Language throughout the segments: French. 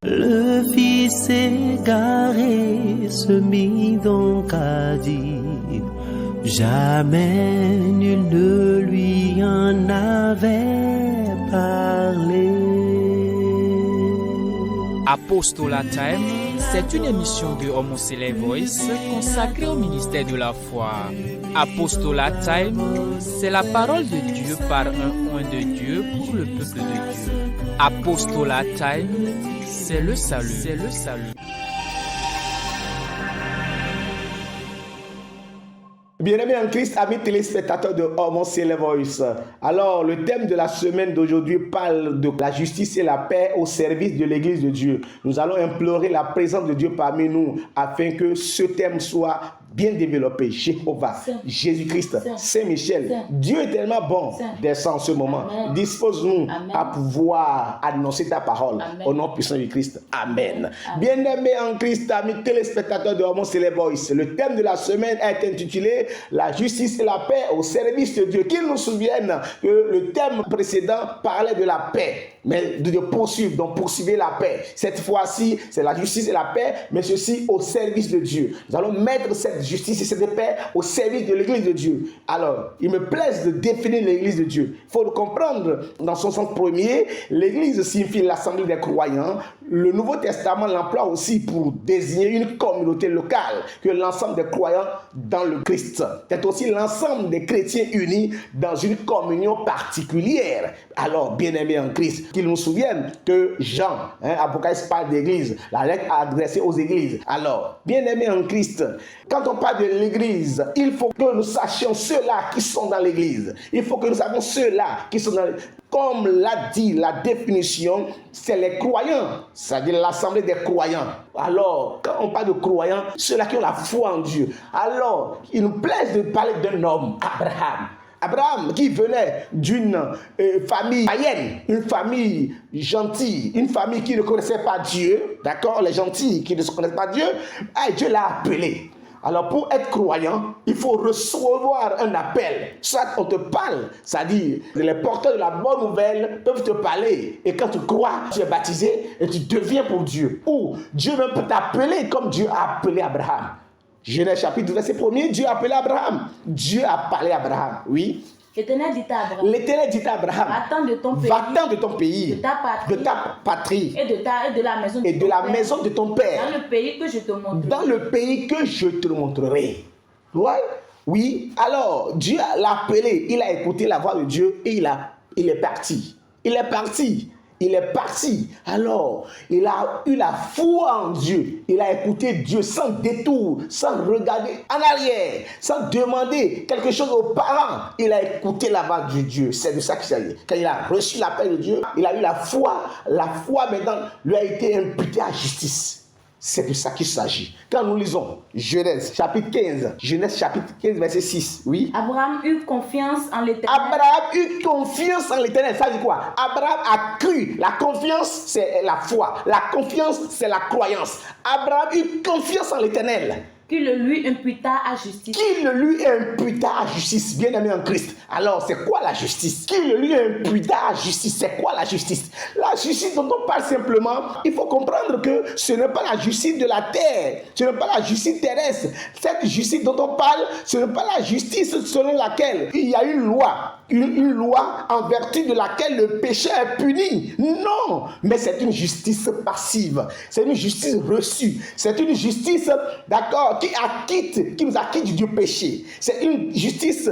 Le fils égaré se mit donc à dire, jamais nul ne lui en avait parlé. Apostolat Time, c'est une émission de Homocele Voice consacrée au ministère de la foi. Apostolat Time, c'est la parole de Dieu par un oint de Dieu pour le peuple de Dieu. Apostolat Time, c'est le salut. C'est le salut. Bien-aimés en Christ, amis téléspectateurs de Homocele Voice. Alors, le thème de la semaine d'aujourd'hui parle de la justice et la paix au service de l'Église de Dieu. Nous allons implorer la présence de Dieu parmi nous afin que ce thème soit bien développé. Jéhovah, Jésus-Christ, Saint-Michel, Dieu est tellement bon. Descends en ce moment. Dispose-nous à pouvoir annoncer ta parole. Au nom puissant de Christ. Amen. Bien-aimés en Christ, amis téléspectateurs de Homocele Voice, le thème de la semaine est intitulé la justice et la paix au service de Dieu. Qu'ils nous souviennent que le thème précédent parlait de la paix, mais de poursuivre, donc poursuivre la paix. Cette fois-ci, c'est la justice et la paix, mais ceci au service de Dieu. Nous allons mettre cette justice et cette paix au service de l'Église de Dieu. Alors, il me plaise de définir l'Église de Dieu. Il faut le comprendre dans son sens premier. L'Église signifie l'assemblée des croyants. Le Nouveau Testament l'emploie aussi pour désigner une communauté locale, que l'ensemble des croyants dans le Christ. C'est aussi l'ensemble des chrétiens unis dans une communion particulière. Alors, bien-aimés en Christ, qu'ils nous souviennent que Jean, Apocalypse parle d'église, la lettre adressée aux églises. Alors, bien-aimés en Christ, quand on parle de l'église, il faut que nous sachions ceux-là qui sont dans l'église. Il faut que nous sachions ceux-là qui sont dans l'église. Comme l'a dit la définition, c'est les croyants, c'est-à-dire l'assemblée des croyants. Alors, quand on parle de croyants, ceux-là qui ont la foi en Dieu. Alors, il nous plaise de parler d'un homme, Abraham. Abraham qui venait d'une famille païenne, une famille gentille, une famille qui ne connaissait pas Dieu, d'accord, les gentils qui ne connaissent pas Dieu, Dieu l'a appelé. Alors pour être croyant, il faut recevoir un appel. Soit on te parle, c'est-à-dire les porteurs de la bonne nouvelle peuvent te parler. Et quand tu crois, tu es baptisé et tu deviens pour Dieu. Ou Dieu même peut t'appeler comme Dieu a appelé Abraham. Genèse chapitre verset 1er, Dieu a appelé Abraham. Dieu a parlé à Abraham, oui. L'Éternel dit à Abraham, va-t'en de ton pays, de ta patrie, et de la maison de ton père, dans le pays que je te montrerai. Dans le pays que je te montrerai. Ouais? Oui, alors Dieu l'a appelé, il a écouté la voix de Dieu et il est parti. Il est parti. Alors, il a eu la foi en Dieu. Il a écouté Dieu sans détour, sans regarder en arrière, sans demander quelque chose aux parents. Il a écouté la voix de Dieu. C'est de ça qu'il s'agit. Quand il a reçu l'appel de Dieu, il a eu la foi. La foi, maintenant, lui a été imputée à justice. C'est de ça qu'il s'agit. Quand nous lisons Genèse chapitre 15, verset 6, oui. Abraham eut confiance en l'Éternel. Ça dit quoi? Abraham a cru. La confiance, c'est la foi. La confiance, c'est la croyance. Abraham eut confiance en l'Éternel. Qui le lui imputa à justice. Bien-aimé en Christ. Alors, c'est quoi la justice? Qui le lui imputa à justice? C'est quoi la justice? La justice dont on parle simplement, il faut comprendre que ce n'est pas la justice de la terre. Ce n'est pas la justice terrestre. Cette justice dont on parle, ce n'est pas la justice selon laquelle il y a une loi. Une loi en vertu de laquelle le péché est puni. Non, mais c'est une justice passive. C'est une justice reçue. C'est une justice, d'accord, qui nous acquitte du péché. C'est une justice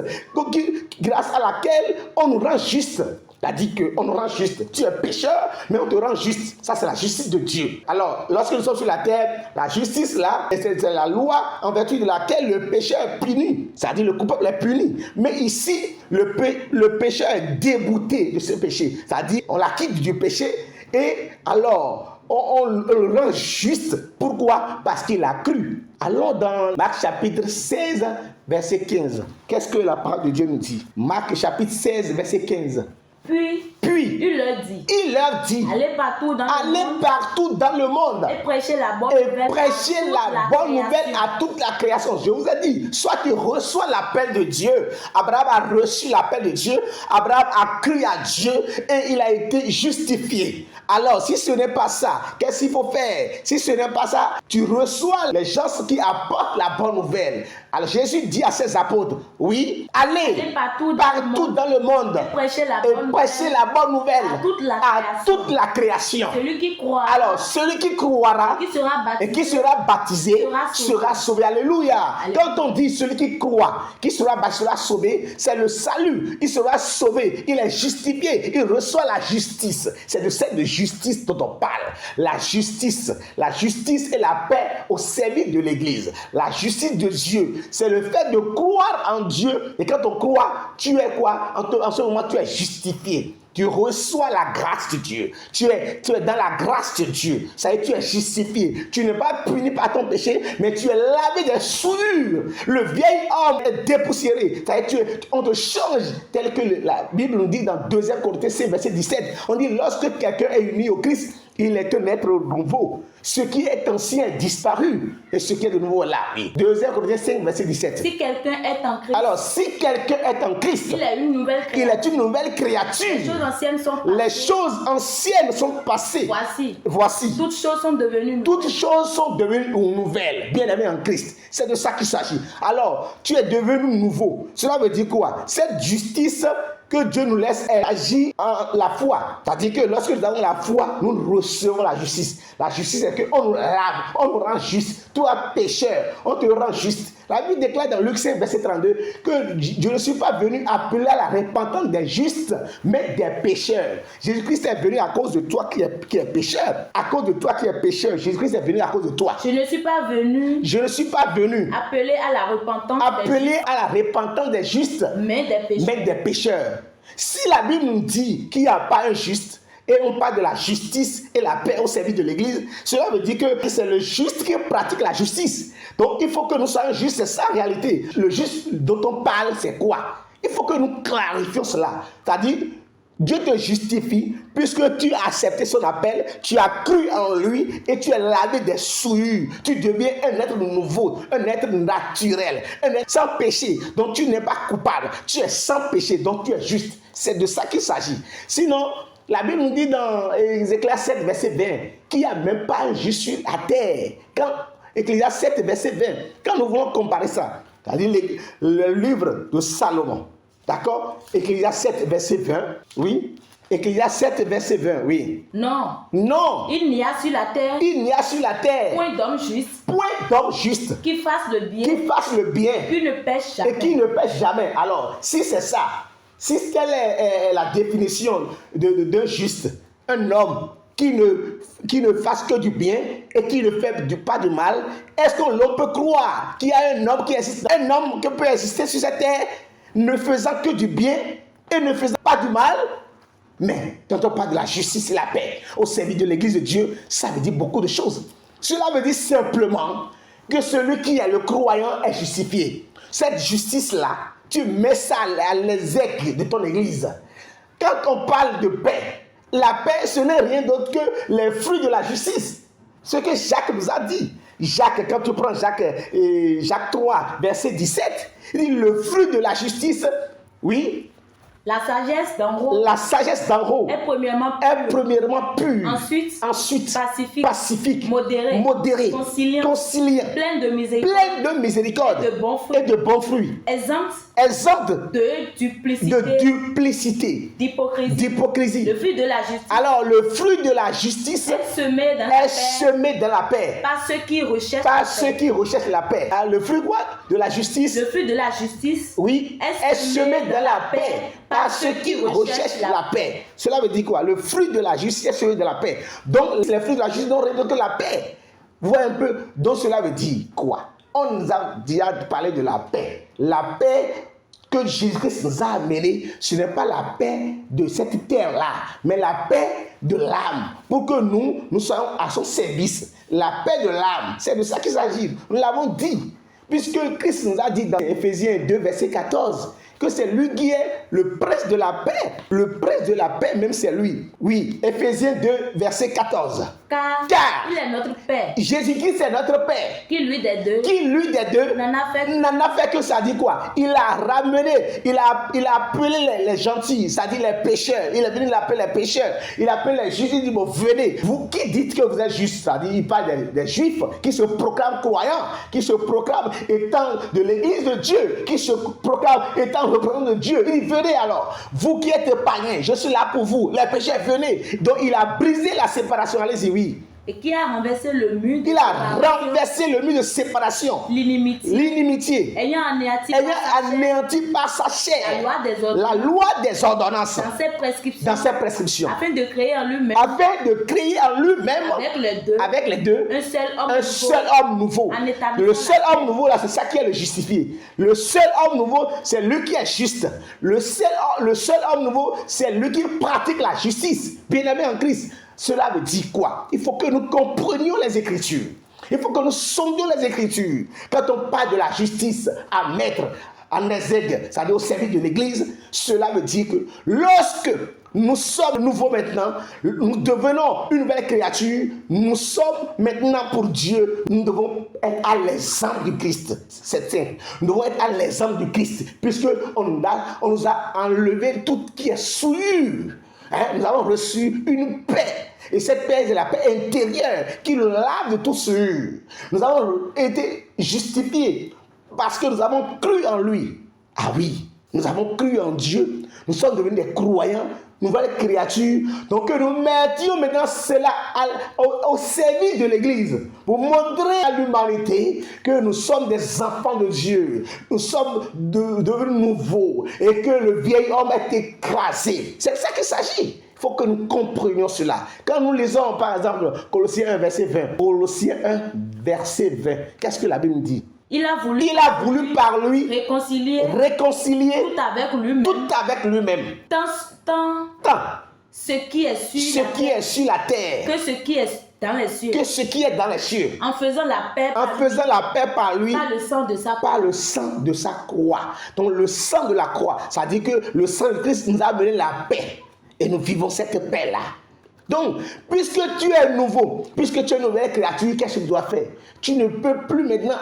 grâce à laquelle on nous rend juste. C'est-à-dire qu'on nous rend juste. Tu es pécheur, mais on te rend juste. Ça, c'est la justice de Dieu. Alors, lorsque nous sommes sur la terre, la justice, là, c'est la loi en vertu de laquelle le pécheur est puni. C'est-à-dire le coupable est puni. Mais ici, le pécheur est débouté de ce péché. C'est-à-dire, on l'acquitte du péché et alors, on le rend juste. Pourquoi? Parce qu'il a cru. Allons dans Marc chapitre 16, verset 15. Qu'est-ce que la parole de Dieu nous dit? Marc chapitre 16, verset 15. Puis, il leur dit, allez partout dans le monde et prêchez la bonne nouvelle à toute la création. Je vous ai dit, soit tu reçois l'appel de Dieu. Abraham a reçu l'appel de Dieu. Abraham a cru à Dieu et il a été justifié. Alors, si ce n'est pas ça, qu'est-ce qu'il faut faire? Si ce n'est pas ça, tu reçois les gens qui apportent la bonne nouvelle. Alors, Jésus dit à ses apôtres, oui, allez partout dans le monde et prêchez la bonne nouvelle à toute la création. Celui qui croira, alors, celui qui croira et qui sera baptisé sera sauvé. Alléluia. Quand on dit celui qui croit, qui sera sauvé, c'est le salut. Il sera sauvé, il est justifié, il reçoit la justice. C'est de cette justice dont on parle. La justice et la paix au service de l'Église. La justice de Dieu, c'est le fait de croire en Dieu. Et quand on croit, tu es quoi? En ce moment, tu es justifié. Tu reçois la grâce de Dieu. Tu es dans la grâce de Dieu. Ça veut dire tu es justifié. Tu n'es pas puni par ton péché, mais tu es lavé des souillures. Le vieil homme est dépoussiéré. Ça veut dire on te change, tel que la Bible nous dit dans 2 Corinthiens 5, verset 17. On dit lorsque quelqu'un est uni au Christ, il est un être nouveau. Ce qui est ancien est disparu et ce qui est de nouveau est là. 2 Corinthiens 5, verset 17. Si quelqu'un est en Christ, alors si quelqu'un est en Christ, il est une nouvelle créature. Les choses anciennes sont passées. Voici. Toutes choses sont devenues nouvelles. Bien-aimé en Christ. C'est de ça qu'il s'agit. Alors, tu es devenu nouveau. Cela veut dire quoi? Cette justice que Dieu nous laisse agir en la foi. C'est-à-dire que lorsque nous avons la foi, nous recevons la justice. La justice, c'est qu'on nous lave, on nous rend juste. Toi, pécheur, on te rend juste. La Bible déclare dans Luc 5, verset 32, que je ne suis pas venu appeler à la repentance des justes, mais des pécheurs. Jésus-Christ est venu à cause de toi qui est pécheur. À cause de toi qui es pécheur, Jésus-Christ est venu à cause de toi. Je ne suis pas venu appeler à la repentance des justes, mais des pécheurs. Si la Bible nous dit qu'il n'y a pas un juste, et on parle de la justice et la paix au service de l'Église, cela veut dire que c'est le juste qui pratique la justice. Donc il faut que nous soyons justes, c'est ça en réalité. Le juste dont on parle, c'est quoi? Il faut que nous clarifions cela. C'est-à-dire, Dieu te justifie puisque tu as accepté son appel, tu as cru en lui et tu es lavé des souillures. Tu deviens un être nouveau, un être naturel, un être sans péché, donc tu n'es pas coupable. Tu es sans péché, donc tu es juste. C'est de ça qu'il s'agit. Sinon, la Bible nous dit dans Ézéchiel 7, verset 20, qu'il n'y a même pas un juste sur la terre. Quand Ézéchiel 7, verset 20, quand nous voulons comparer ça, c'est-à-dire le livre de Salomon, d'accord? Ézéchiel 7, verset 20, oui. Ézéchiel 7, verset 20, oui. Non. Il n'y a sur la terre. Point d'homme juste. Qui fasse le bien. Qui ne pêche jamais. Alors, si c'est ça, si telle est la définition d'un juste, un homme qui ne fasse que du bien et qui ne fait pas du mal, est-ce qu'on peut croire qu'il y a un homme qui peut exister sur cette terre ne faisant que du bien et ne faisant pas du mal? Mais quand on parle de la justice et la paix au service de l'Église de Dieu, ça veut dire beaucoup de choses. Cela veut dire simplement que celui qui est le croyant est justifié. Cette justice-là, tu mets ça à l'exèque de ton Église. Quand on parle de paix, la paix, ce n'est rien d'autre que les fruits de la justice. Ce que Jacques nous a dit. Jacques, quand tu prends Jacques 3, verset 17, il dit le fruit de la justice, oui. La sagesse d'en haut est premièrement pure. Ensuite pacifique, modérée, conciliant, pleine de miséricorde et de bons fruits, exempte de duplicité, d'hypocrisie. Le fruit de la justice. Alors le fruit de la justice est semé dans la paix. Par ceux qui recherchent la paix. Alors, le fruit quoi? De la justice. Le fruit de la justice. Oui. Est semé dans la paix. Par ceux qui recherchent la paix. Cela veut dire quoi? Le fruit de la justice est celui de la paix. Donc les fruits de la justice n'ont rien d'autre que la paix. Vous voyez un peu? Donc cela veut dire quoi? On nous a déjà parlé de la paix. La paix que Jésus-Christ nous a amenée, ce n'est pas la paix de cette terre-là, mais la paix de l'âme. Pour que nous soyons à son service. La paix de l'âme, c'est de ça qu'il s'agit. Nous l'avons dit. Puisque Christ nous a dit dans Éphésiens 2, verset 14, que c'est lui qui est le prince de la paix. Le prince de la paix, même c'est lui. Oui, Éphésiens 2, verset 14. Car il est notre Père. Jésus-Christ est notre Père. Qui lui des deux n'en a fait que ça dit quoi? Il a ramené, il a appelé les gentils, ça dit les pécheurs. Il est venu l'appeler les pécheurs. Il appelle les justes, il dit bon, venez. Vous qui dites que vous êtes justes, ça dit, il parle des juifs qui se proclament croyants, qui se proclament étant de l'église de Dieu, qui se proclament étant représentants de Dieu. Il dit venez alors, vous qui êtes païens, je suis là pour vous, les pécheurs, venez. Donc il a brisé la séparation, allez-y, oui. Et qui a renversé le mur de Il a renversé le mur de séparation. L'inimitié. Ayant anéanti par sa chair la loi des ordonnances. Dans ses prescriptions. Afin de créer en lui-même. Avec les deux. Un seul homme nouveau. Le seul homme nouveau, là, c'est ça qui est le justifié. Le seul homme nouveau, c'est lui qui est juste. Le seul homme nouveau, c'est lui qui pratique la justice. Bien-aimé en Christ. Cela veut dire quoi? Il faut que nous comprenions les Écritures. Il faut que nous sondions les Écritures. Quand on parle de la justice à mettre en exergue, c'est-à-dire au service de l'Église, cela veut dire que lorsque nous sommes nouveaux maintenant, nous devenons une nouvelle créature, nous sommes maintenant pour Dieu, nous devons être à l'exemple du Christ. C'est ça. Nous devons être à l'exemple du Christ, puisqu'on nous a enlevé tout qui est souillure. Nous avons reçu une paix. Et cette paix, c'est la paix intérieure qui nous lave de tout souillure. Nous avons été justifiés parce que nous avons cru en lui. Ah oui, nous avons cru en Dieu. Nous sommes devenus des croyants, nouvelles créatures. Donc que nous mettions maintenant cela au service de l'Église pour montrer à l'humanité que nous sommes des enfants de Dieu. Nous sommes devenus nouveaux et que le vieil homme est écrasé. C'est de ça qu'il s'agit. Il faut que nous comprenions cela. Quand nous lisons par exemple Colossiens 1 verset 20, Colossiens 1 verset 20, qu'est-ce que la Bible dit? Il a voulu par lui réconcilier tout avec lui-même. Tant ce qui est sur la terre que ce qui est dans les cieux. En faisant la paix par lui. Par le sang de sa croix. Donc le sang de la croix, ça dit que le sang de Christ nous a donné la paix. Et nous vivons cette paix-là. Donc, puisque tu es nouveau, puisque tu es une nouvelle créature, qu'est-ce que tu dois faire? Tu ne peux plus maintenant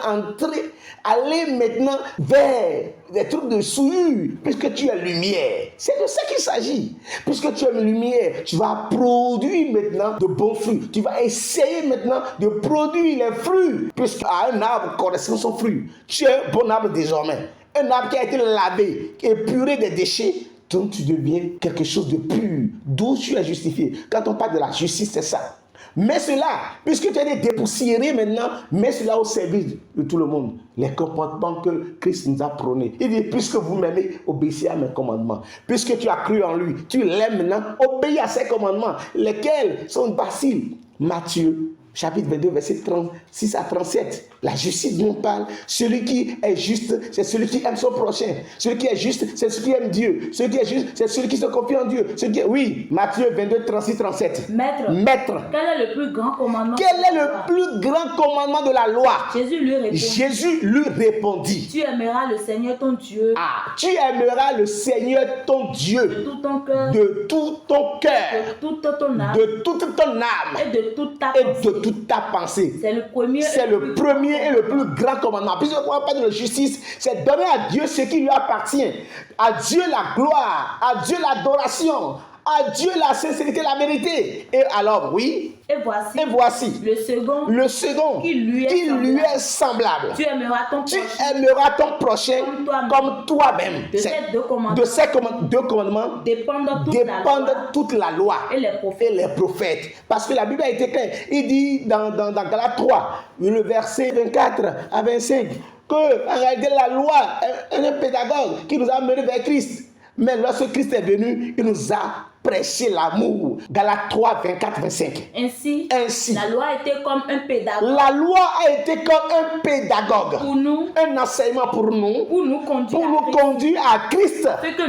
aller maintenant vers des trucs de souillure, puisque tu es lumière. C'est de ça qu'il s'agit. Puisque tu es lumière, tu vas produire maintenant de bons fruits. Tu vas essayer maintenant de produire les fruits, puisqu'un arbre correspond son fruit. Tu es un bon arbre désormais. Un arbre qui a été lavé, épuré des déchets. Donc tu deviens quelque chose de pur, d'où tu es justifié. Quand on parle de la justice, c'est ça. Mais cela, puisque tu as été dépoussiéré maintenant, mets cela au service de tout le monde. Les comportements que Christ nous a prônés. Il dit, puisque vous m'aimez, obéissez à mes commandements. Puisque tu as cru en lui, tu l'aimes maintenant, obéis à ses commandements, lesquels sont faciles. Matthieu chapitre 22, verset 36 à 37. La justice dont on parle, celui qui est juste, c'est celui qui aime son prochain. Celui qui est juste, c'est celui qui aime Dieu. Celui qui est juste, c'est celui qui se confie en Dieu. Oui, Matthieu 22, 36, 37. Maître, quel est le plus grand commandement de la loi? Jésus lui répondit. Tu aimeras le Seigneur ton Dieu. Tu aimeras le Seigneur ton Dieu. De tout ton cœur. De tout ton cœur. De toute ton âme. De toute ton âme. Et de toute ta pensée. C'est le premier et le plus grand commandement. Puisque on parle de justice, c'est donner à Dieu ce qui lui appartient. À Dieu la gloire, à Dieu l'adoration, à Dieu la sincérité, la vérité. Et alors, oui. Et voici le second qui lui est semblable. Tu aimeras ton prochain comme toi-même. De ces deux commandements dépendent toute la loi et les prophètes. Parce que la Bible a été claire. Il dit dans Galates 3, le verset 24 à 25, que en réalité la loi est un pédagogue qui nous a menés vers Christ. Mais lorsque Christ est venu, il nous a prêché l'amour. Galates 3, 24, 25. Ainsi, la loi a été comme un pédagogue. Pour nous, un enseignement pour nous conduire à Christ. Afin que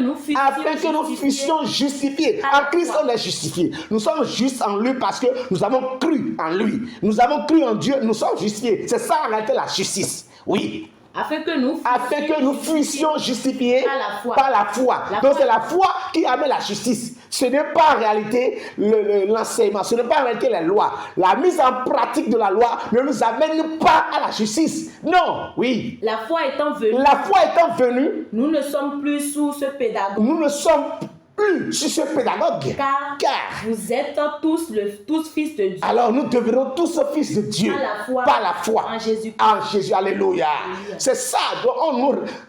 nous fussions justifiés. En Christ, on est justifiés. Nous sommes justes en lui parce que nous avons cru en lui. Nous avons cru en Dieu, nous sommes justifiés. C'est ça en réalité la justice. Oui. Afin que nous fussions justifiés par la foi. Donc c'est la foi qui amène la justice. Ce n'est pas en réalité l'enseignement, ce n'est pas en réalité les lois. La mise en pratique de la loi ne nous amène pas à la justice. Non, oui. La foi étant venue, nous ne sommes plus sous ce pédagogue. Nous ne sommes plus sur ce pédagogue. Car vous êtes tous fils de Dieu. Alors nous devenons tous fils de Dieu. Par la foi. En Jésus. Alléluia. C'est ça.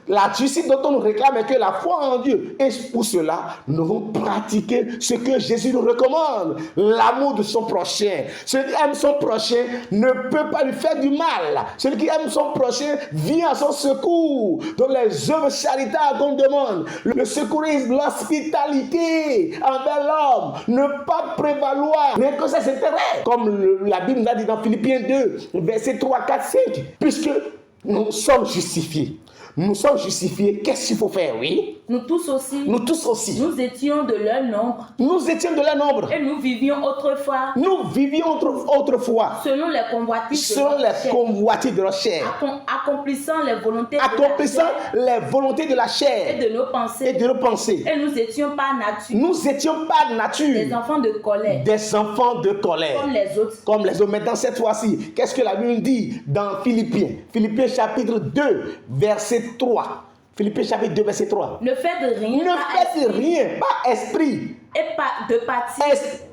La justice dont on nous réclame est que la foi en Dieu. Et pour cela, nous devons pratiquer ce que Jésus nous recommande. L'amour de son prochain. Celui qui aime son prochain ne peut pas lui faire du mal. Celui qui aime son prochain vient à son secours. Dans les œuvres charitables qu'on demande. Le secourisme, l'hospitalité envers l'homme, ne pas prévaloir mais que ça s'intéresse, comme la Bible nous a dit dans Philippiens 2 versets 3, 4, 5, puisque nous sommes justifiés. Qu'est-ce qu'il faut faire? Oui. Nous tous aussi. Nous étions de leur nombre. Et nous vivions autrefois. Selon les convoitises de leur chair. Accomplissant les volontés de la chair. Et de nos pensées. Et nous étions par nature. Des enfants de colère. Comme les autres. Maintenant, cette fois-ci, qu'est-ce que la Bible dit dans Philippiens chapitre 2, verset 3. Philippiens chapitre 2, verset 3. Ne faites rien. Pas esprit. Et pas de parti.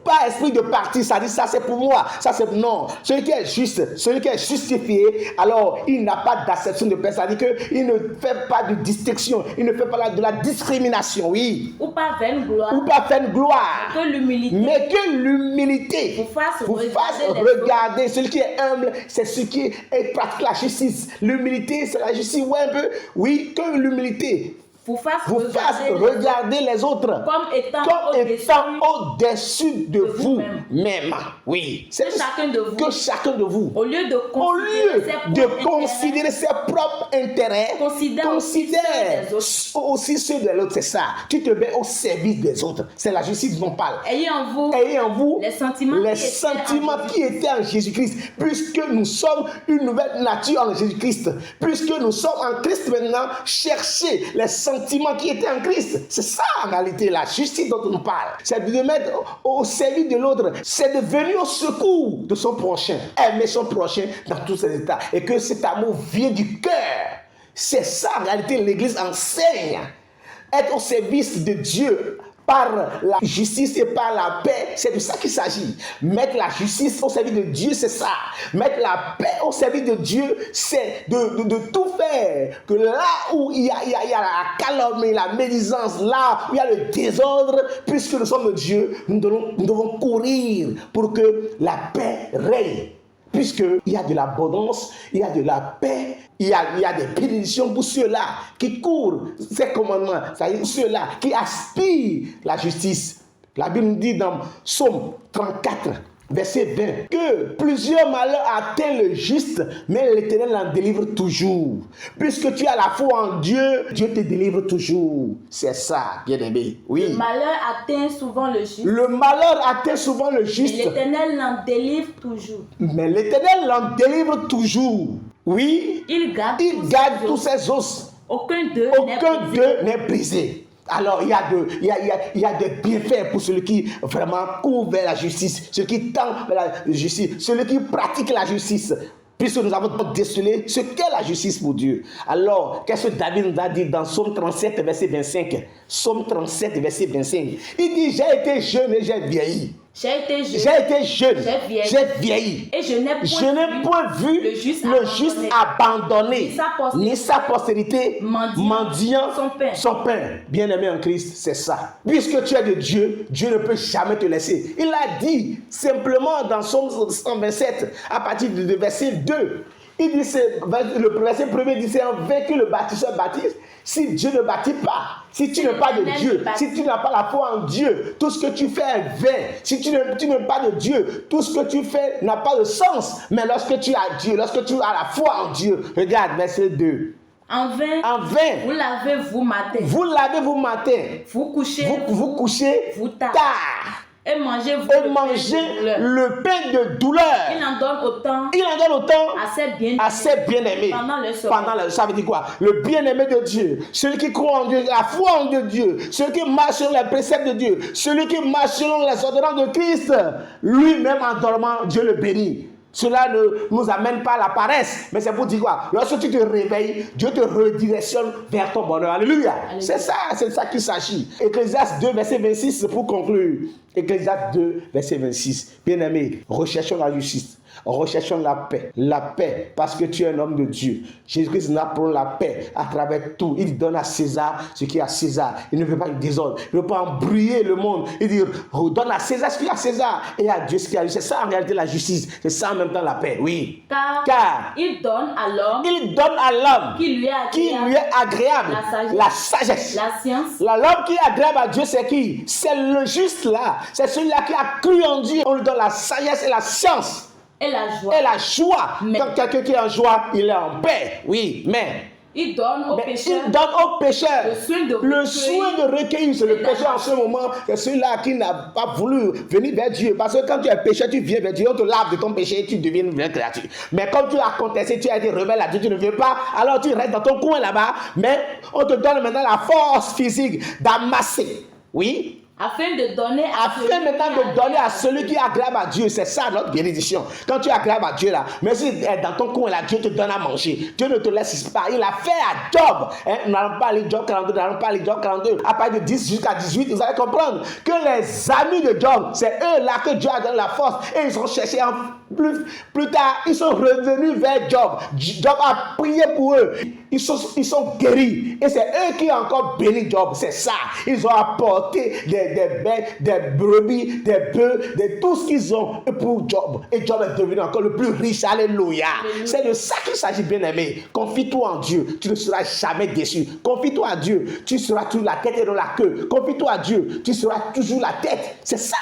Pas esprit de parti, ça dit ça c'est pour moi, ça c'est non. Celui qui est juste, celui qui est justifié, alors il n'a pas d'acception de personne. Ça dit qu'il ne fait pas de distinction, il ne fait pas de la discrimination, oui. Ou pas vaine gloire. Mais que l'humilité vous fasse regarder. Celui qui est humble, c'est celui qui pratique la justice. L'humilité, c'est la justice, ouais, un peu. Oui, que l'humilité vous fasse regarder les autres comme étant au-dessus de vous-même. Oui. C'est que chacun de vous, au lieu de considérer ses propres intérêts, considère aussi ceux de l'autre. C'est ça. Tu te mets au service des autres. C'est la justice dont on parle. Ayez en vous les sentiments qui étaient en Jésus-Christ. Puisque nous sommes une nouvelle nature en Jésus-Christ. Puisque nous sommes en Christ maintenant, cherchez les sentiments qui étaient en Christ. C'est ça en réalité la justice dont on nous parle. C'est de mettre au service de l'autre. C'est de venir au secours de son prochain. Aimer son prochain dans tous ses états. Et que cet amour vient du cœur. C'est ça en réalité l'Église enseigne. Être au service de Dieu par la justice et par la paix, c'est de ça qu'il s'agit. Mettre la justice au service de Dieu, c'est ça. Mettre la paix au service de Dieu, c'est de tout faire. Que là où il y a la calomnie, la médisance, là où il y a le désordre, puisque nous sommes de Dieu, nous devons courir pour que la paix règne. Puisqu'il y a de l'abondance, il y a de la paix, il y a des bénédictions pour ceux-là qui courent ces commandements, c'est-à-dire ceux-là qui aspirent la justice. La Bible nous dit dans Psaume 34, verset 20, que plusieurs malheurs atteignent le juste, mais l'Éternel en délivre toujours. Puisque tu as la foi en Dieu, Dieu te délivre toujours. C'est ça, bien-aimé. Oui. Le malheur atteint souvent le juste. Et l'Éternel l'en délivre toujours. Mais l'Éternel l'en délivre toujours. Oui. Il garde tous ses os. Aucun d'eux n'est brisé. Alors, il y a des bienfaits pour celui qui vraiment court vers la justice, celui qui tend vers la justice, celui qui pratique la justice. Puisque nous avons décelé ce qu'est la justice pour Dieu. Alors, qu'est-ce que David nous a dit dans Psaume 37, verset 25? Psaume 37, verset 25. Il dit, j'ai été jeune et j'ai vieilli. J'ai été jeune, j'ai vieilli. Et je n'ai point vu le juste abandonné, ni sa postérité mendiant son pain. Bien-aimé en Christ, c'est ça. Puisque tu es de Dieu, Dieu ne peut jamais te laisser. Il a dit simplement dans Psaume 127, à partir du verset 2. Il dit, le verset premier dit, c'est en vain que le bâtisseur bâtisse. Si Dieu ne bâtit pas, si tu n'es pas de Dieu, si tu n'as pas la foi en Dieu, tout ce que tu fais est vain. Si tu n'es pas de Dieu, tout ce que tu fais n'a pas de sens. Mais lorsque tu as Dieu, lorsque tu as la foi en Dieu, regarde verset 2. En vain, vous lavez vous matin. Vous couchez vous tard. Et manger le pain de douleur. Il en donne autant à ses bien-aimés. Ça veut dire quoi? Le bien-aimé de Dieu, celui qui croit en Dieu, la foi en Dieu, celui qui marche selon les préceptes de Dieu, celui qui marche selon les ordonnances de Christ, lui-même en dormant, Dieu le bénit. Cela ne nous amène pas à la paresse, mais c'est pour dire quoi? Lorsque tu te réveilles, Dieu te redirectionne vers ton bonheur. Alléluia. C'est ça qu'il s'agit. Ecclésiaste 2, verset 26, pour conclure. Ecclésiaste 2, verset 26. Bien-aimés, recherchons la justice. Recherchons la paix, parce que tu es un homme de Dieu. Jésus-Christ nous apprend la paix à travers tout. Il donne à César ce qui est à César. Il ne veut pas le désordre, il ne veut pas embrouiller le monde. Il dit, donne à César ce qui est à César et à Dieu ce qui est à lui. C'est ça en réalité la justice, c'est ça en même temps la paix, oui. Car il donne à l'homme qui lui est agréable la sagesse, la science. L'homme qui est agréable à Dieu, c'est qui? C'est le juste là, c'est celui-là qui a cru en Dieu. On lui donne la sagesse et la science. Et la joie. Mais quand quelqu'un qui est en joie, il est en paix. Oui, mais il donne aux pécheurs le soin de recueillir. C'est le pécheur en ce moment, c'est celui-là qui n'a pas voulu venir vers Dieu. Parce que quand tu es pécheur, tu viens vers Dieu, on te lave de ton péché et tu deviens une vraie créature. Mais comme tu as contesté, tu as été rebelle à Dieu, tu ne veux pas, alors tu restes dans ton coin là-bas. Mais on te donne maintenant la force physique d'amasser. Oui. Afin de donner à celui qui est agréable à Dieu. C'est ça notre bénédiction. Quand tu es agréable à Dieu là, mais si dans ton coin là, Dieu te donne à manger. Dieu ne te laisse pas. Il a fait à Job. Nous n'allons pas aller Job 42. À partir de 10 jusqu'à 18, vous allez comprendre que les amis de Job, c'est eux là que Dieu a donné la force. Et ils ont cherché plus tard, ils sont revenus vers Job. Job a prié pour eux. Ils sont guéris. Et c'est eux qui ont encore béni Job. C'est ça. Ils ont apporté des bêtes, des brebis, des bœufs, de tout ce qu'ils ont pour Job. Et Job est devenu encore le plus riche. Alléluia. C'est de ça qu'il s'agit, bien-aimé. Confie-toi en Dieu. Tu ne seras jamais déçu. Confie-toi à Dieu. Tu seras toujours la tête et non la queue. Confie-toi à Dieu. Tu seras toujours la tête. C'est ça.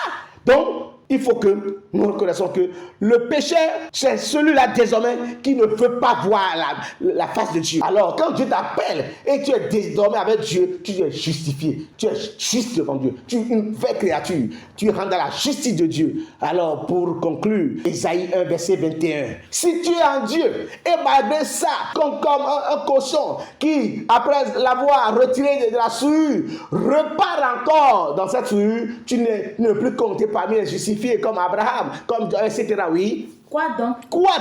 Donc, il faut que nous reconnaissons que le pécheur, c'est celui-là désormais qui ne veut pas voir la face de Dieu. Alors, quand Dieu t'appelle et tu es désormais avec Dieu, tu es justifié. Tu es juste devant Dieu. Tu es une vraie créature. Tu rentres dans la justice de Dieu. Alors, pour conclure, Ésaïe 1, verset 21. Si tu es en Dieu, et malgré ça, comme un cochon qui, après l'avoir retiré de la souillure, repart encore dans cette souillure, tu ne plus compter parmi les justifiés comme Abraham, comme etc. Oui. Quoi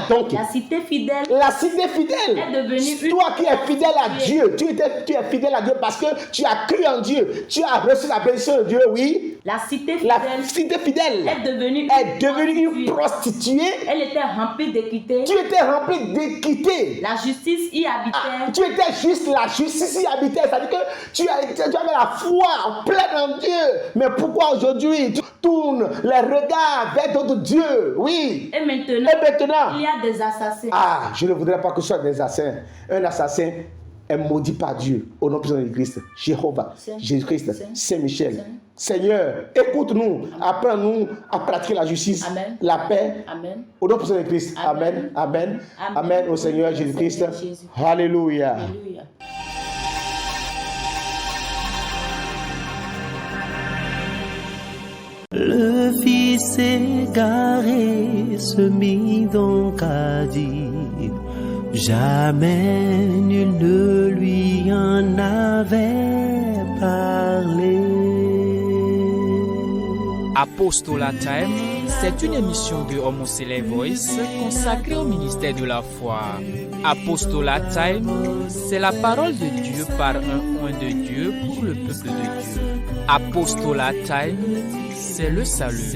donc? La cité fidèle est devenue toi qui es fidèle à Dieu. Tu es fidèle à Dieu parce que tu as cru en Dieu. Tu as reçu la bénédiction de Dieu, oui. La cité fidèle est devenue une prostituée. Elle était remplie d'équité. Tu étais rempli d'équité. La justice y habitait. Tu étais juste, la justice y habitait. C'est-à-dire que tu avais la foi pleine en Dieu. Mais pourquoi aujourd'hui tu tournes les regards vers d'autres dieux? Oui. Et maintenant, il y a des assassins. Je ne voudrais pas que ce soit des assassins. Un assassin est maudit par Dieu au nom puissant de Christ. Jéhovah, Jésus-Christ, Saint-Michel. Seigneur, écoute-nous, apprends-nous à pratiquer la justice, la paix. Amen. Au nom puissant de Christ. Amen. Amen. Amen. Au Seigneur Jésus-Christ. Alléluia. Alléluia. Le fils égaré se mit donc à dire, jamais nul ne lui en avait parlé. Apostolat Time, c'est une émission de Homoselect Voice consacrée au ministère de la foi. Apostolat Time, c'est la parole de Dieu par un oint de Dieu pour le peuple de Dieu. Apostolat Time, c'est le salut.